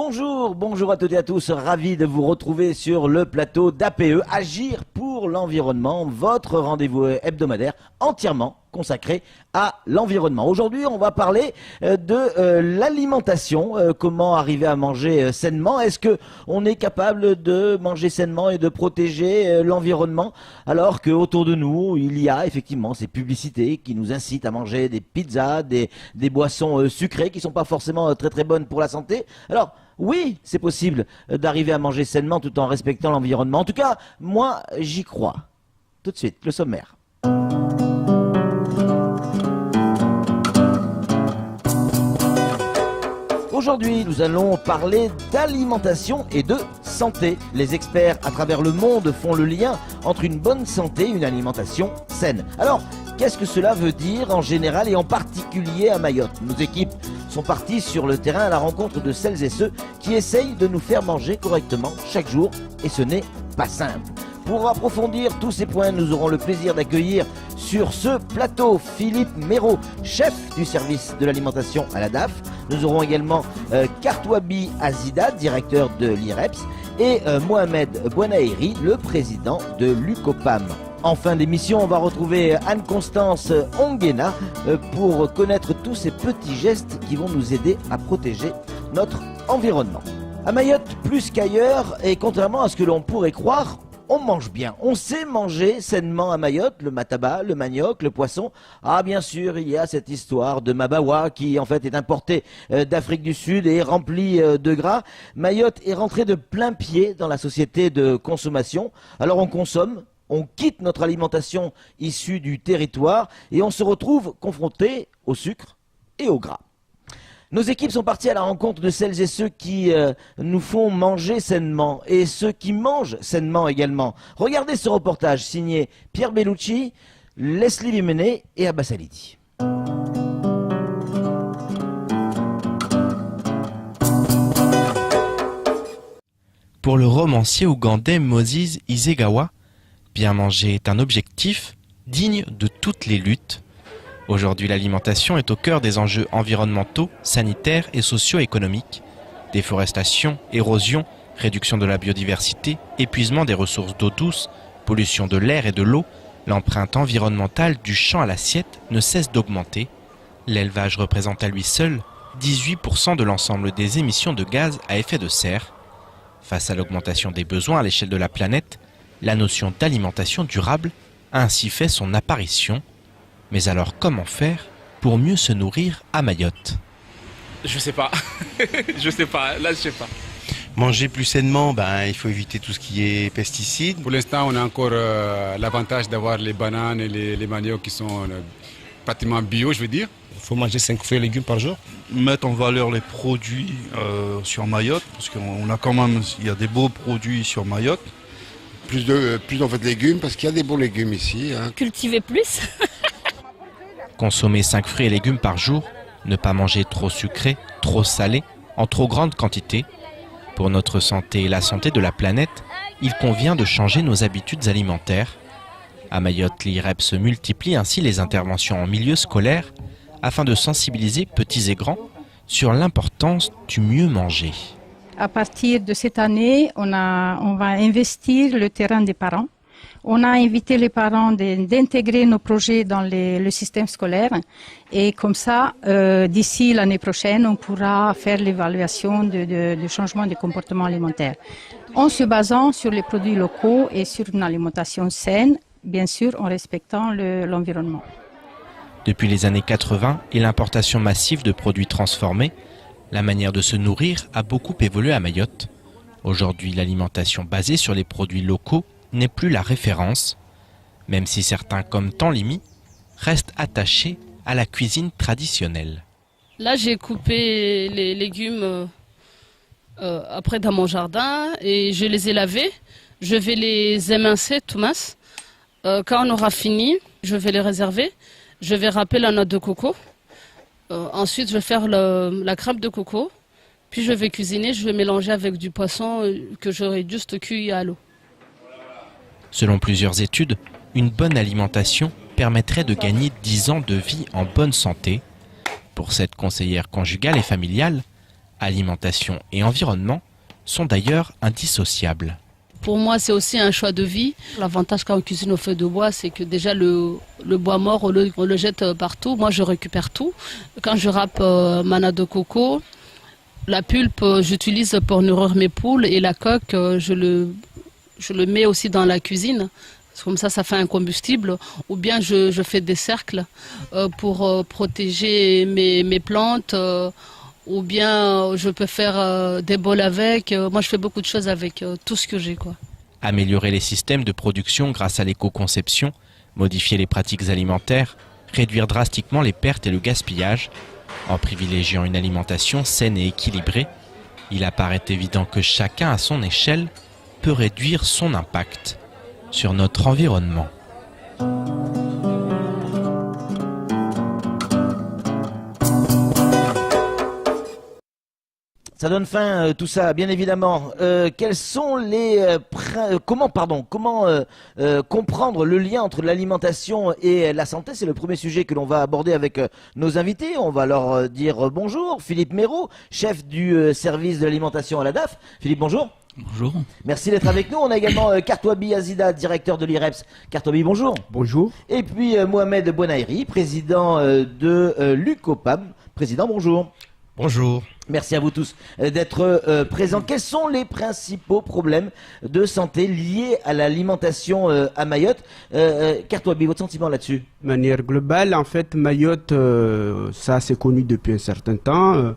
Bonjour à toutes et à tous, ravi de vous retrouver sur le plateau d'APE, Agir pour l'environnement, votre rendez-vous hebdomadaire entièrement consacré à l'environnement. Aujourd'hui, on va parler de l'alimentation, comment arriver à manger sainement. Est-ce que on est capable de manger sainement et de protéger l'environnement alors que autour de nous, il y a effectivement ces publicités qui nous incitent à manger des pizzas, des boissons sucrées qui sont pas forcément très bonnes pour la santé. Alors, oui, c'est possible d'arriver à manger sainement tout en respectant l'environnement. En tout cas, moi, j'y crois. Tout de suite, le sommaire. Aujourd'hui, nous allons parler d'alimentation et de santé. Les experts à travers le monde font le lien entre une bonne santé et une alimentation saine. Alors, qu'est-ce que cela veut dire en général et en particulier à Mayotte? Nos équipes sont parties sur le terrain à la rencontre de celles et ceux qui essayent de nous faire manger correctement chaque jour et ce n'est pas simple. Pour approfondir tous ces points, nous aurons le plaisir d'accueillir sur ce plateau Philippe Méraud, chef du service de l'alimentation à la DAF. Nous aurons également Kartouabi Azida, directeur de l'IREPS, et Mohamed Bouanaïri, le président de l'UCOPAM. En fin d'émission, on va retrouver Anne-Constance Onguena pour connaître tous ces petits gestes qui vont nous aider à protéger notre environnement. À Mayotte, plus qu'ailleurs, et contrairement à ce que l'on pourrait croire, on mange bien. On sait manger sainement à Mayotte, le mataba, le manioc, le poisson. Ah, bien sûr, il y a cette histoire de mabawa qui, en fait, est importé d'Afrique du Sud et est rempli de gras. Mayotte est rentré de plein pied dans la société de consommation. Alors, on consomme, on quitte notre alimentation issue du territoire et on se retrouve confronté au sucre et au gras. Nos équipes sont parties à la rencontre de celles et ceux qui nous font manger sainement et ceux qui mangent sainement également. Regardez ce reportage signé Pierre Bellucci, Leslie Vimenet et Abbas Alidi. Pour le romancier ougandais Moses Isegawa, bien manger est un objectif digne de toutes les luttes. Aujourd'hui, l'alimentation est au cœur des enjeux environnementaux, sanitaires et socio-économiques. Déforestation, érosion, réduction de la biodiversité, épuisement des ressources d'eau douce, pollution de l'air et de l'eau, l'empreinte environnementale du champ à l'assiette ne cesse d'augmenter. L'élevage représente à lui seul 18% de l'ensemble des émissions de gaz à effet de serre. Face à l'augmentation des besoins à l'échelle de la planète, la notion d'alimentation durable a ainsi fait son apparition. Mais alors comment faire pour mieux se nourrir à Mayotte? Je sais pas. Je sais pas. Là, je sais pas. Manger plus sainement, il faut éviter tout ce qui est pesticides. Pour l'instant, on a encore l'avantage d'avoir les bananes et les maniocs qui sont pratiquement bio, je veux dire. Il faut manger 5 fruits et légumes par jour. Mettre en valeur les produits sur Mayotte, parce qu'on a quand même, il y a des beaux produits sur Mayotte. Plus en fait de légumes, parce qu'il y a des bons légumes ici. Cultiver plus. Consommer 5 fruits et légumes par jour, ne pas manger trop sucré, trop salé, en trop grande quantité. Pour notre santé et la santé de la planète, il convient de changer nos habitudes alimentaires. À Mayotte, l'IREPS multiplie ainsi les interventions en milieu scolaire afin de sensibiliser petits et grands sur l'importance du mieux manger. À partir de cette année, on va investir le terrain des parents. On a invité les parents d'intégrer nos projets dans le système scolaire et comme ça, d'ici l'année prochaine, on pourra faire l'évaluation du changement de comportement alimentaire. En se basant sur les produits locaux et sur une alimentation saine, bien sûr en respectant l'environnement. Depuis les années 80 et l'importation massive de produits transformés, la manière de se nourrir a beaucoup évolué à Mayotte. Aujourd'hui, l'alimentation basée sur les produits locaux n'est plus la référence, même si certains, comme Tanlimi, restent attachés à la cuisine traditionnelle. Là, j'ai coupé les légumes après dans mon jardin et je les ai lavés. Je vais les émincer, Thomas. Quand on aura fini, je vais les réserver. Je vais râper la noix de coco. Ensuite, je vais faire la crème de coco. Puis je vais cuisiner, je vais mélanger avec du poisson que j'aurai juste cuit à l'eau. Selon plusieurs études, une bonne alimentation permettrait de gagner 10 ans de vie en bonne santé. Pour cette conseillère conjugale et familiale, Alimentation et environnement sont d'ailleurs indissociables. Pour moi, c'est aussi un choix de vie. L'avantage quand on cuisine au feu de bois, c'est que déjà le bois mort, on le jette partout. Moi, je récupère tout. Quand je râpe ma noix de coco, la pulpe, j'utilise pour nourrir mes poules et la coque, je le mets aussi dans la cuisine. Comme ça fait un combustible. Ou bien je fais des cercles pour protéger mes plantes. Ou bien je peux faire des bols avec. Moi, je fais beaucoup de choses avec tout ce que j'ai, quoi. Améliorer les systèmes de production grâce à l'éco-conception, modifier les pratiques alimentaires, réduire drastiquement les pertes et le gaspillage, en privilégiant une alimentation saine et équilibrée, il apparaît évident que chacun à son échelle peut réduire son impact sur notre environnement. Ça donne fin tout ça, bien évidemment. Quels sont les comment comprendre le lien entre l'alimentation et la santé? C'est le premier sujet que l'on va aborder avec nos invités. On va leur dire bonjour. Philippe Méraud, chef du service de l'alimentation à la DAF. Philippe, bonjour. Bonjour. Merci d'être avec nous. On a également Kartouabi Azida, directeur de l'IREPS. Kartouabi, bonjour. Bonjour. Et puis Mohamed Bouanaïri, président de l'UCOPAM. Président, bonjour. Bonjour. Merci à vous tous d'être présents. Quels sont les principaux problèmes de santé liés à l'alimentation à Mayotte? Kartouabi, votre sentiment là-dessus? De manière globale, en fait, Mayotte, ça c'est connu depuis un certain temps,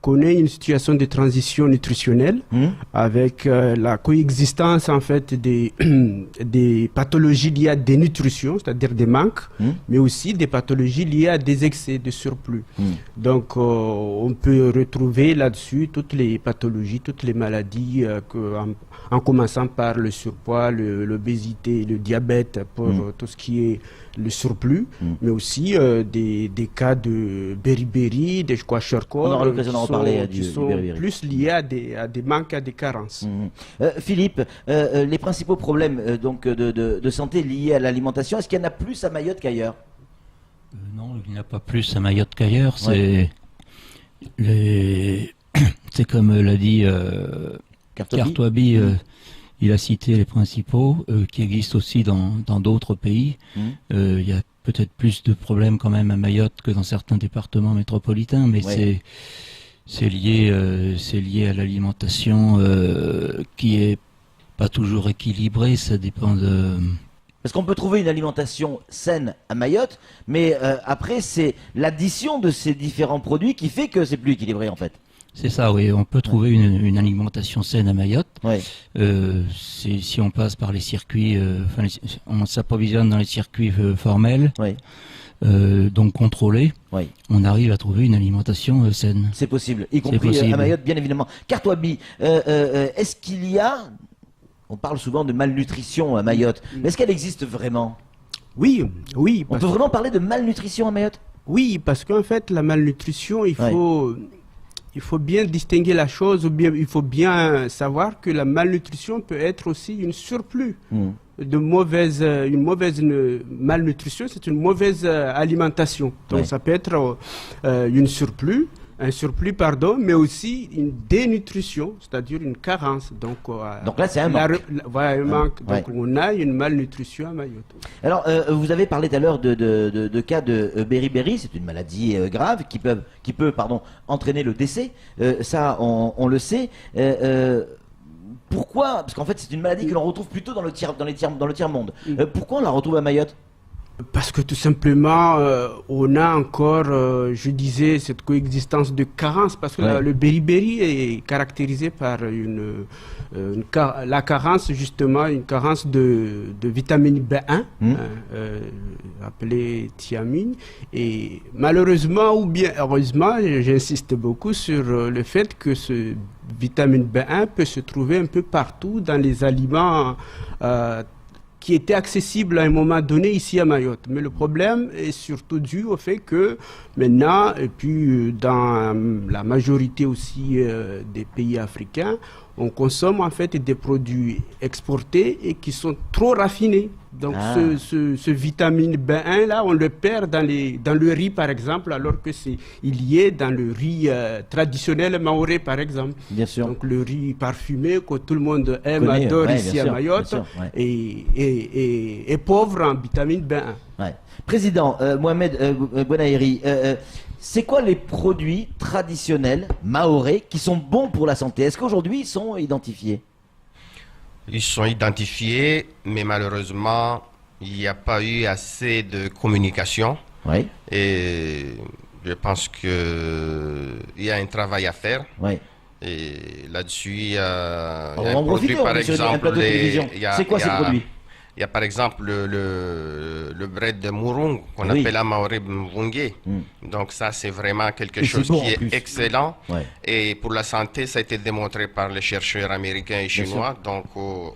connaît une situation de transition nutritionnelle avec la coexistence en fait des pathologies liées à des nutritions, c'est-à-dire des manques, mais aussi des pathologies liées à des excès de surplus. Donc, on peut retrouver là-dessus toutes les pathologies, toutes les maladies, en commençant par le surpoids, l'obésité, le diabète, pour tout ce qui est le surplus, mais aussi des cas de beriberi, des kwashiorkor, on aura l'occasion d'en reparler qui sont plus liés à des manques, à des carences. Philippe, les principaux problèmes donc de santé liés à l'alimentation, est-ce qu'il y en a plus à Mayotte qu'ailleurs? Non, il n'y a pas plus à Mayotte qu'ailleurs. C'est comme l'a dit Kartouabi, il a cité les principaux qui existent aussi dans d'autres pays. Il y a peut-être plus de problèmes quand même à Mayotte que dans certains départements métropolitains, mais c'est lié à l'alimentation qui est pas toujours équilibrée. Ça dépend de... Parce qu'on peut trouver une alimentation saine à Mayotte, mais après c'est l'addition de ces différents produits qui fait que c'est plus équilibré en fait. C'est ça, oui. On peut trouver une alimentation saine à Mayotte. Si on passe par les circuits, on s'approvisionne dans les circuits formels, donc contrôlés, on arrive à trouver une alimentation saine. C'est possible, y compris à Mayotte, bien évidemment. Kartouabi, est-ce qu'il y a... On parle souvent de malnutrition à Mayotte, mais est-ce qu'elle existe vraiment? Oui. On peut vraiment parler de malnutrition à Mayotte? Oui, parce qu'en fait, la malnutrition, il faut bien distinguer la chose, ou bien il faut bien savoir que la malnutrition peut être aussi une surplus. Une mauvaise malnutrition, c'est une mauvaise alimentation. Donc ça peut être un surplus, mais aussi une dénutrition, c'est-à-dire une carence. Donc là, c'est un manque. Un manque. Donc on a une malnutrition à Mayotte. Alors, vous avez parlé tout à l'heure de cas de beriberi, c'est une maladie grave qui peut entraîner le décès. Ça, on le sait. Pourquoi? Parce qu'en fait, c'est une maladie que l'on retrouve plutôt dans le tiers-monde. Pourquoi on la retrouve à Mayotte? Parce que tout simplement, on a encore, je disais, cette coexistence de carences, parce que le beriberi est caractérisé par la carence, justement, une carence de vitamine B1, appelée thiamine, et malheureusement ou bien heureusement, j'insiste beaucoup sur le fait que ce vitamine B1 peut se trouver un peu partout dans les aliments qui était accessible à un moment donné ici à Mayotte. Mais le problème est surtout dû au fait que maintenant, et puis dans la majorité aussi des pays africains, on consomme en fait des produits exportés et qui sont trop raffinés. Donc ce vitamine B1 là, on le perd dans le riz par exemple, alors que il y est dans le riz traditionnel maoré par exemple. Bien sûr. Donc le riz parfumé que tout le monde aime, adore ici à Mayotte, est pauvre en vitamine B1. Ouais. Président Mohamed Bouanaheri, c'est quoi les produits traditionnels mahorais qui sont bons pour la santé? Est-ce qu'aujourd'hui ils sont identifiés? Ils sont identifiés, mais malheureusement, il n'y a pas eu assez de communication. Oui. Et je pense qu'il y a un travail à faire. Oui. Et là-dessus, il y a un produit, par exemple. C'est quoi ces produits? Il y a par exemple le bread de Mourung qu'on appelle à Maoré Mvungé. Donc ça, c'est vraiment quelque chose qui est excellent. Ouais. Et pour la santé, ça a été démontré par les chercheurs américains et chinois. Donc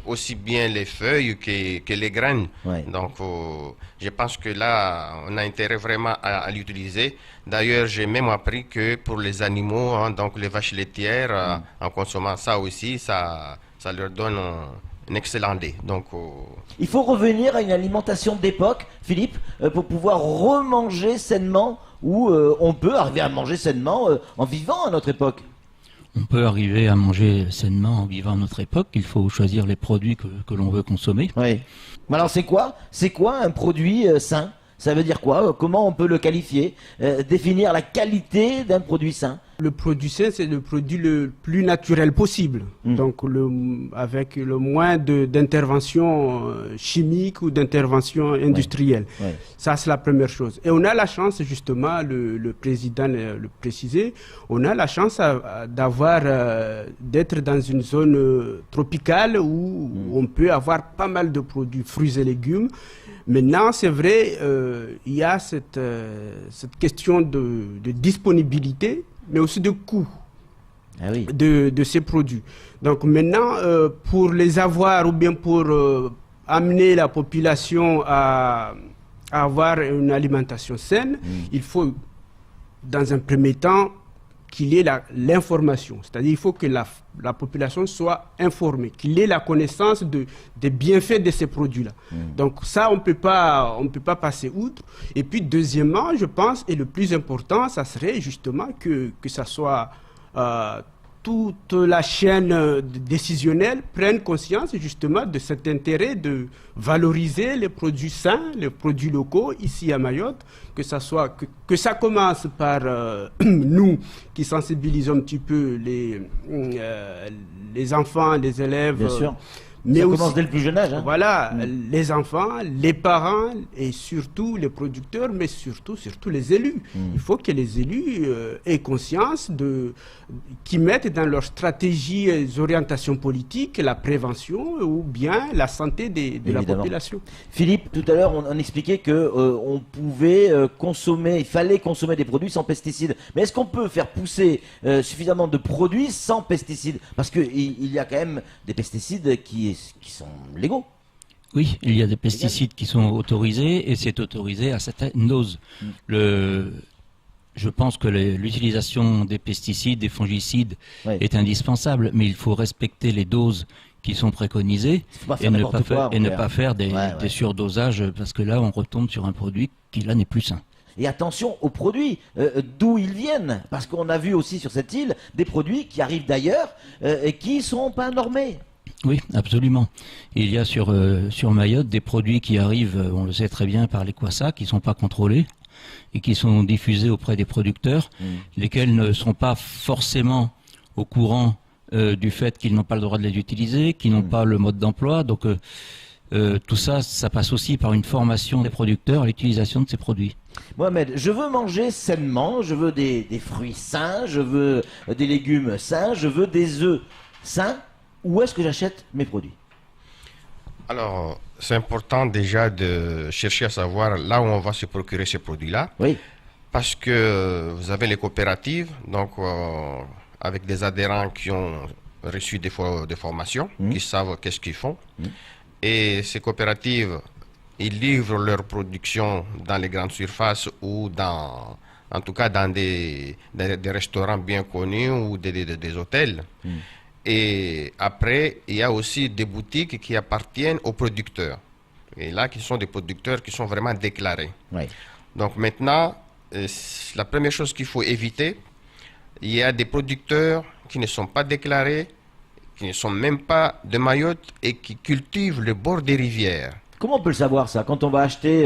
aussi bien les feuilles que les graines. Ouais. Donc je pense que là, on a intérêt vraiment à l'utiliser. D'ailleurs, j'ai même appris que pour les animaux, donc les vaches laitières, en consommant ça aussi, ça leur donne un excellent lait. Donc, il faut revenir à une alimentation d'époque, Philippe, pour pouvoir remanger sainement, ou on peut arriver à manger sainement en vivant à notre époque. On peut arriver à manger sainement en vivant à notre époque. Il faut choisir les produits que l'on veut consommer. Oui. Alors c'est quoi un produit sain? Ça veut dire quoi? Comment on peut le qualifier? Définir la qualité d'un produit sain? Le produit sain, c'est le produit le plus naturel possible. Donc, avec le moins d'intervention chimique ou d'intervention industrielle. Ouais. Ça, c'est la première chose. Et on a la chance, justement, le président le précisait, on a la chance d'être dans une zone tropicale où on peut avoir pas mal de produits, fruits et légumes. Maintenant, c'est vrai, il y a cette question de disponibilité, mais aussi de coût de ces produits. Donc maintenant, pour les avoir ou bien pour amener la population à avoir une alimentation saine, il faut, dans un premier temps, qu'il y ait l'information. C'est-à-dire qu'il faut que la population soit informée, qu'il ait la connaissance des bienfaits de ces produits-là. Donc ça, on peut pas passer outre. Et puis deuxièmement, je pense, et le plus important, ça serait justement que ça soit toute la chaîne décisionnelle prenne conscience justement de cet intérêt de valoriser les produits sains, les produits locaux ici à Mayotte, que ça commence par nous qui sensibilisons un petit peu les enfants, les élèves. Bien sûr. Mais ça commence dès le plus jeune âge. Voilà, les enfants, les parents et surtout les producteurs, mais surtout les élus. Il faut que les élus aient conscience qu'ils mettent dans leur stratégie les orientations politiques la prévention ou bien la santé de la population. Philippe, tout à l'heure, on expliquait qu'on pouvait il fallait consommer des produits sans pesticides. Mais est-ce qu'on peut faire pousser suffisamment de produits sans pesticides? Parce qu'il y a quand même des pesticides qui sont légaux. Oui, il y a des pesticides qui sont autorisés et c'est autorisé à certaines doses. Je pense que l'utilisation des pesticides, des fongicides est indispensable, mais il faut respecter les doses qui sont préconisées et ne pas faire des surdosages, parce que là on retombe sur un produit qui là n'est plus sain. Et attention aux produits, d'où ils viennent, parce qu'on a vu aussi sur cette île des produits qui arrivent d'ailleurs et qui ne sont pas normés. Oui, absolument. Il y a sur Mayotte des produits qui arrivent, on le sait très bien, par les Kwassa, qui ne sont pas contrôlés et qui sont diffusés auprès des producteurs, lesquels ne sont pas forcément au courant du fait qu'ils n'ont pas le droit de les utiliser, qu'ils n'ont pas le mode d'emploi. Donc tout ça, ça passe aussi par une formation des producteurs à l'utilisation de ces produits. Mohamed, je veux manger sainement, je veux des fruits sains, je veux des légumes sains, je veux des œufs sains. Où est-ce que j'achète mes produits? Alors, c'est important déjà de chercher à savoir là où on va se procurer ces produits-là. Oui. Parce que vous avez les coopératives, donc avec des adhérents qui ont reçu des formations, qui savent qu'est-ce qu'ils font. Et ces coopératives, ils livrent leur production dans les grandes surfaces ou en tout cas dans des restaurants bien connus ou des hôtels. Et après, il y a aussi des boutiques qui appartiennent aux producteurs. Et là, qui sont des producteurs qui sont vraiment déclarés. Ouais. Donc maintenant, la première chose qu'il faut éviter, il y a des producteurs qui ne sont pas déclarés, qui ne sont même pas de Mayotte et qui cultivent le bord des rivières. Comment on peut le savoir ça? Quand on va acheter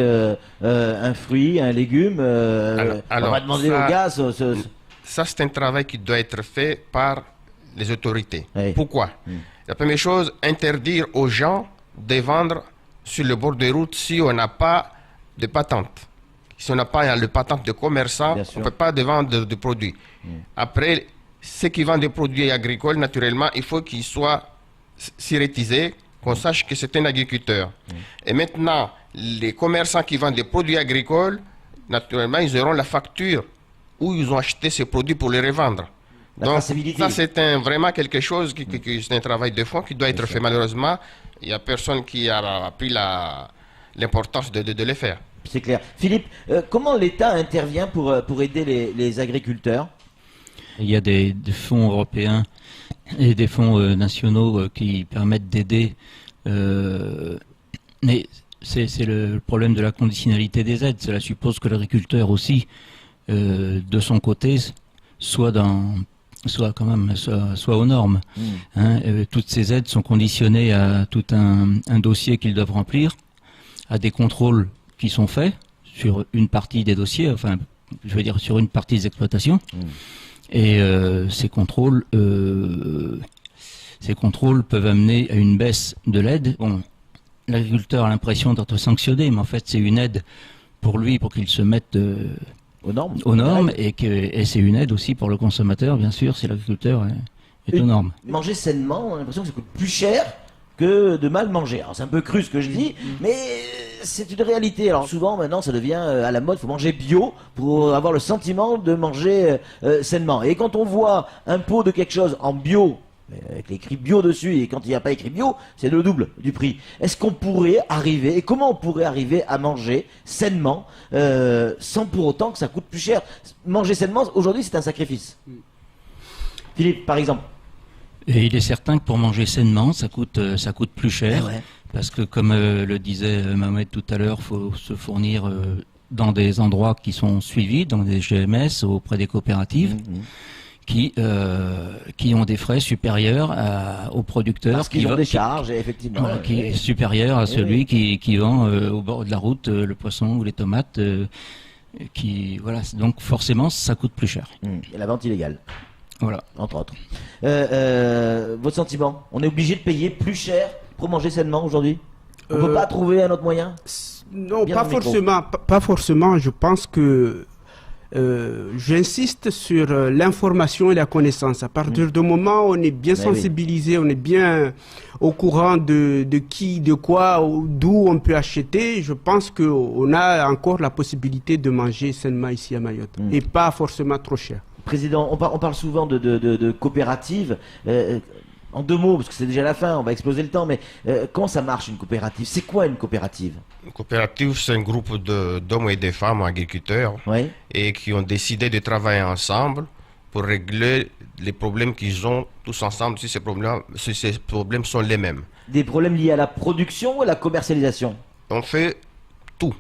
un fruit, un légume, on va demander au gars... Ça, c'est un travail qui doit être fait par les autorités. Oui. Pourquoi? La première chose, interdire aux gens de vendre sur le bord des routes si on n'a pas de patente. Si on n'a pas le patente de commerçant, on ne peut pas vendre de produits. Après, ceux qui vendent des produits agricoles, naturellement, il faut qu'ils soient sirétisés, qu'on sache que c'est un agriculteur. Et maintenant, les commerçants qui vendent des produits agricoles, naturellement, ils auront la facture où ils ont acheté ces produits pour les revendre. Donc, ça, c'est vraiment quelque chose, c'est un travail de fond qui doit être fait. Malheureusement, il n'y a personne qui a pris l'importance de le faire. C'est clair. Philippe, comment l'État intervient pour aider les agriculteurs? Il y a des fonds européens et des fonds nationaux qui permettent d'aider. Mais c'est le problème de la conditionnalité des aides. Cela suppose que l'agriculteur aussi, de son côté, soit aux normes. Toutes ces aides sont conditionnées à tout un dossier qu'ils doivent remplir, à des contrôles qui sont faits sur une partie des dossiers, enfin, je veux dire sur une partie des exploitations. Et ces contrôles peuvent amener à une baisse de l'aide. Bon, l'agriculteur a l'impression d'être sanctionné, mais en fait c'est une aide pour lui, pour qu'il se mette aux normes, et c'est une aide aussi pour le consommateur, bien sûr, si l'agriculteur est aux normes. Manger sainement, on a l'impression que ça coûte plus cher que de mal manger. Alors c'est un peu cru ce que je dis, mais c'est une réalité. Alors souvent maintenant ça devient à la mode, il faut manger bio pour avoir le sentiment de manger sainement. Et quand on voit un pot de quelque chose en bio, avec l'écrit bio dessus, et quand il n'y a pas écrit bio, c'est le double du prix. Est-ce qu'on pourrait arriver, et comment on pourrait arriver à manger sainement sans pour autant que ça coûte plus cher? Manger sainement, aujourd'hui, c'est un sacrifice. Philippe, par exemple. Et il est certain que pour manger sainement, ça coûte plus cher, parce que comme le disait Mohamed tout à l'heure, il faut se fournir dans des endroits qui sont suivis, dans des GMS, auprès des coopératives. Qui ont des frais supérieurs aux producteurs. Parce qu'ils ont des charges, effectivement. Qui est supérieur à celui qui vend au bord de la route le poisson ou les tomates. Donc forcément, ça coûte plus cher. Et la vente illégale. Voilà. Entre autres. Votre sentiment? On est obligé de payer plus cher pour manger sainement aujourd'hui? On ne peut pas trouver un autre moyen? Non, pas forcément. Je pense que j'insiste sur l'information et la connaissance. À partir du moment où on est bien sensibilisé, on est bien au courant de qui, de quoi, d'où on peut acheter, je pense qu'on a encore la possibilité de manger sainement ici à Mayotte. Et pas forcément trop cher. Président, on parle souvent de coopératives. En deux mots, parce que c'est déjà la fin, on va exploser le temps, mais comment ça marche une coopérative? C'est quoi une coopérative? Une coopérative, c'est un groupe d'hommes et de femmes agriculteurs et qui ont décidé de travailler ensemble pour régler les problèmes qu'ils ont tous ensemble, si ces problèmes sont les mêmes. Des problèmes liés à la production ou à la commercialisation? On fait tout.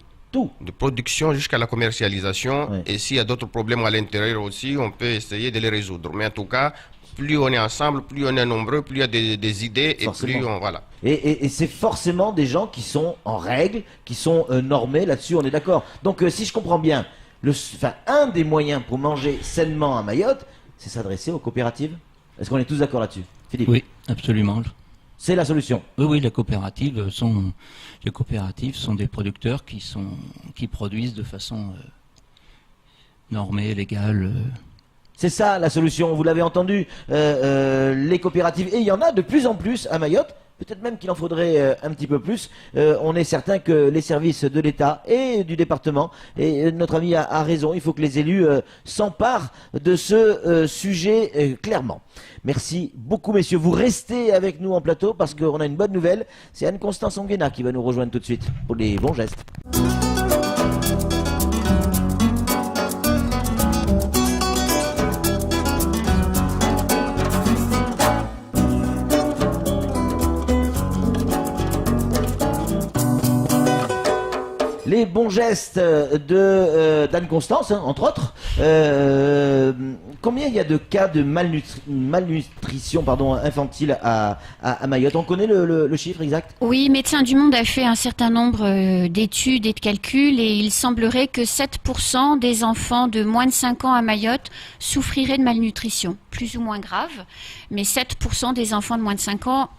De production jusqu'à la commercialisation. Et s'il y a d'autres problèmes à l'intérieur aussi, on peut essayer de les résoudre. Mais en tout cas, plus on est ensemble, plus on est nombreux, plus il y a des idées et plus on... Voilà. Et c'est forcément des gens qui sont en règle, qui sont normés, là-dessus on est d'accord. Donc si je comprends bien, un des moyens pour manger sainement à Mayotte, c'est s'adresser aux coopératives. Est-ce qu'on est tous d'accord là-dessus, Philippe? Oui, absolument. C'est la solution. Oui, les coopératives sont des producteurs qui produisent de façon normée, légale. C'est ça la solution, vous l'avez entendu, les coopératives, et il y en a de plus en plus à Mayotte, peut-être même qu'il en faudrait un petit peu plus. On est certain que les services de l'État et du département, et notre ami a raison, il faut que les élus s'emparent de ce sujet clairement. Merci beaucoup messieurs, vous restez avec nous en plateau parce qu'on a une bonne nouvelle, c'est Anne-Constance Onguena qui va nous rejoindre tout de suite pour les bons gestes. bons gestes d'Anne Constance, hein, entre autres. Combien il y a de cas de malnutrition infantile à Mayotte? On connaît le chiffre exact? Oui, Médecins du Monde a fait un certain nombre d'études et de calculs et il semblerait que 7% des enfants de moins de 5 ans à Mayotte souffriraient de malnutrition, plus ou moins grave, mais 7% des enfants de moins de 5 ans,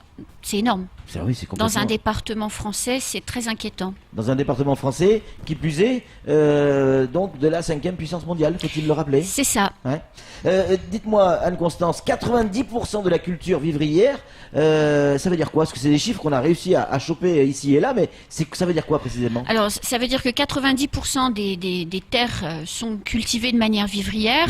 c'est énorme. Oui, c'est complètement... Dans un département français, c'est très inquiétant. Dans un département français, qui plus est, donc de la 5e puissance mondiale, faut-il le rappeler? C'est ça. Ouais. Dites-moi, Anne-Constance, 90% de la culture vivrière, ça veut dire quoi? Parce que c'est des chiffres qu'on a réussi à choper ici et là, mais ça veut dire quoi précisément? Alors, ça veut dire que 90% des terres sont cultivées de manière vivrière.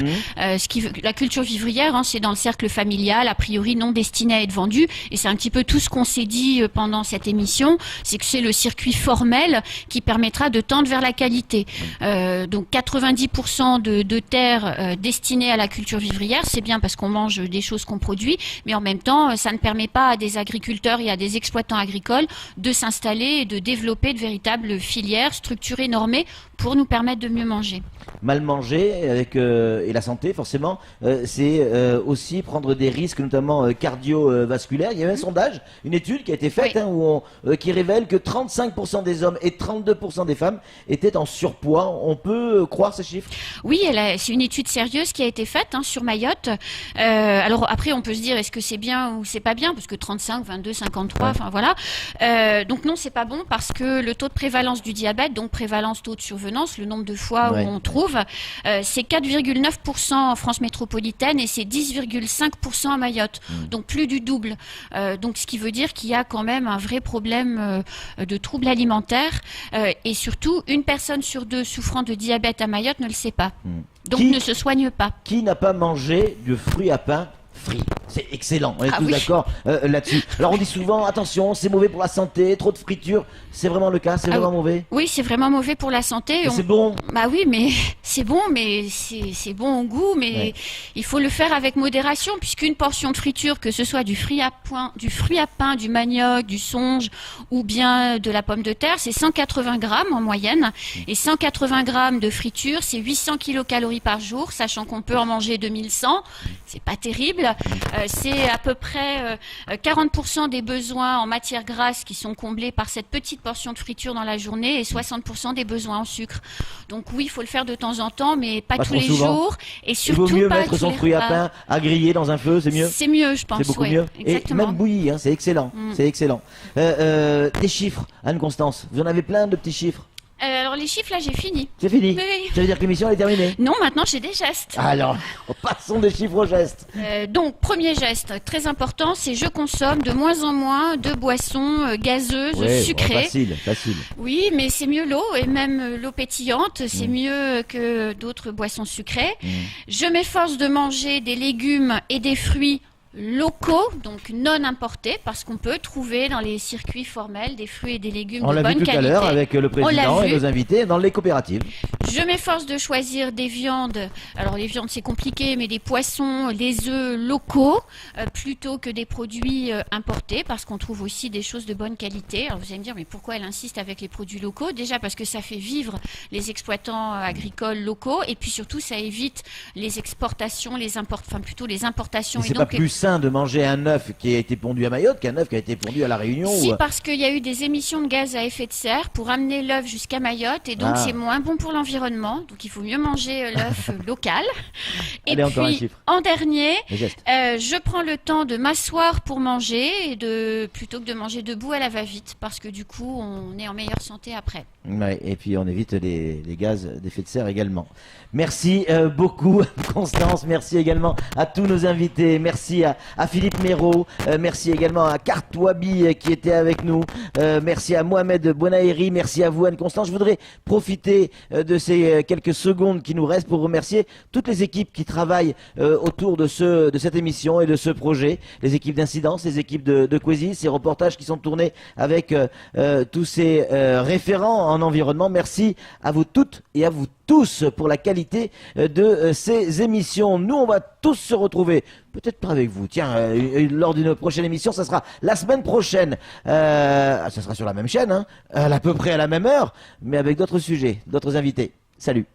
La culture vivrière, hein, c'est dans le cercle familial, a priori non destiné à être vendue. Et c'est un petit peu tout ce qu'on s'est dit pendant cette émission, c'est que c'est le circuit formel qui permettra de tendre vers la qualité. Donc 90% de terres destinées à la culture vivrière, c'est bien parce qu'on mange des choses qu'on produit, mais en même temps, ça ne permet pas à des agriculteurs et à des exploitants agricoles de s'installer et de développer de véritables filières structurées, normées, pour nous permettre de mieux manger. Mal manger et la santé, forcément, c'est aussi prendre des risques, notamment cardiovasculaires. Il y a eu un sondage, une étude qui a été faite, qui révèle que 35% des hommes et 32% des femmes étaient en surpoids. On peut croire ces chiffres? Oui, c'est une étude sérieuse qui a été faite sur Mayotte. Alors après, on peut se dire, est-ce que c'est bien ou c'est pas bien? Parce que 35, 22, 53, enfin voilà. Donc non, c'est pas bon parce que le taux de prévalence du diabète, donc prévalence, taux de survenance, le nombre de fois où on trouve, c'est 4,9% en France métropolitaine et c'est 10,5% à Mayotte. Donc plus du double. Donc ce qui veut dire qu'il y a quand même un vrai problème de troubles alimentaires et surtout une personne sur deux souffrant de diabète à Mayotte ne le sait pas. Donc ne se soigne pas. Qui n'a pas mangé de fruits à pain frits? C'est excellent, on est tous d'accord là-dessus. Alors on dit souvent, attention, c'est mauvais pour la santé, trop de friture. C'est vraiment le cas? C'est vraiment mauvais? Oui, c'est vraiment mauvais pour la santé. C'est bon? Bah oui, mais c'est bon, mais c'est bon au goût, mais il faut le faire avec modération, puisqu'une portion de friture, que ce soit du fruit à pain, du manioc, du songe ou bien de la pomme de terre, c'est 180 grammes en moyenne. Et 180 grammes de friture, c'est 800 kilocalories par jour, sachant qu'on peut en manger 2100. C'est pas terrible. C'est à peu près 40% des besoins en matière grasse qui sont comblés par cette petite portion de friture dans la journée et 60% des besoins en sucre. Donc oui, il faut le faire de temps en temps, mais pas tous les jours. Et surtout il vaut mieux pas mettre son fruit à pain à griller dans un feu, c'est mieux? C'est mieux, je pense. C'est beaucoup mieux. Exactement. Et même bouilli, c'est excellent. C'est excellent. Des chiffres, Anne-Constance. Vous en avez plein de petits chiffres? Alors les chiffres, là, j'ai fini. C'est fini? Oui. Ça veut dire que l'émission est terminée? Non, maintenant j'ai des gestes. Alors, passons des chiffres aux gestes. Donc, premier geste, très important, c'est je consomme de moins en moins de boissons gazeuses, sucrées. Facile. Oui, mais c'est mieux l'eau, et même l'eau pétillante, c'est mieux que d'autres boissons sucrées. Je m'efforce de manger des légumes et des fruits locaux, donc non importés, parce qu'on peut trouver dans les circuits formels des fruits et des légumes de bonne qualité. On l'a vu tout à l'heure avec le président et nos invités dans les coopératives. Je m'efforce de choisir des viandes, alors les viandes c'est compliqué, mais des poissons, des œufs locaux, plutôt que des produits importés, parce qu'on trouve aussi des choses de bonne qualité. Alors vous allez me dire, mais pourquoi elle insiste avec les produits locaux? Déjà parce que ça fait vivre les exploitants agricoles locaux, et puis surtout ça évite les exportations, les importations. C'est pas plus sain de manger un œuf qui a été pondu à Mayotte qu'un œuf qui a été pondu à La Réunion? Si, parce qu'il y a eu des émissions de gaz à effet de serre pour amener l'œuf jusqu'à Mayotte, et donc c'est moins bon pour l'environnement, donc il faut mieux manger l'œuf local. Et allez, puis en dernier, je prends le temps de m'asseoir pour manger plutôt que de manger debout à la va-vite, parce que du coup on est en meilleure santé après. Ouais, et puis on évite les gaz d'effet de serre également. Merci beaucoup Constance, merci également à tous nos invités, merci à Philippe Méraud, merci également à Kartouabi qui était avec nous, merci à Mohamed Bounaïri, merci à vous Anne-Constance. Je voudrais profiter de ces quelques secondes qui nous restent pour remercier toutes les équipes qui travaillent autour de cette émission et de ce projet, les équipes d'incidence, les équipes de Kwesi, ces reportages qui sont tournés avec tous ces référents en environnement. Merci à vous toutes et à vous tous. tous pour la qualité de ces émissions. Nous, on va tous se retrouver, peut-être pas avec vous, tiens, lors d'une prochaine émission, ça sera la semaine prochaine. Ça sera sur la même chaîne, hein, à peu près à la même heure, mais avec d'autres sujets, d'autres invités. Salut.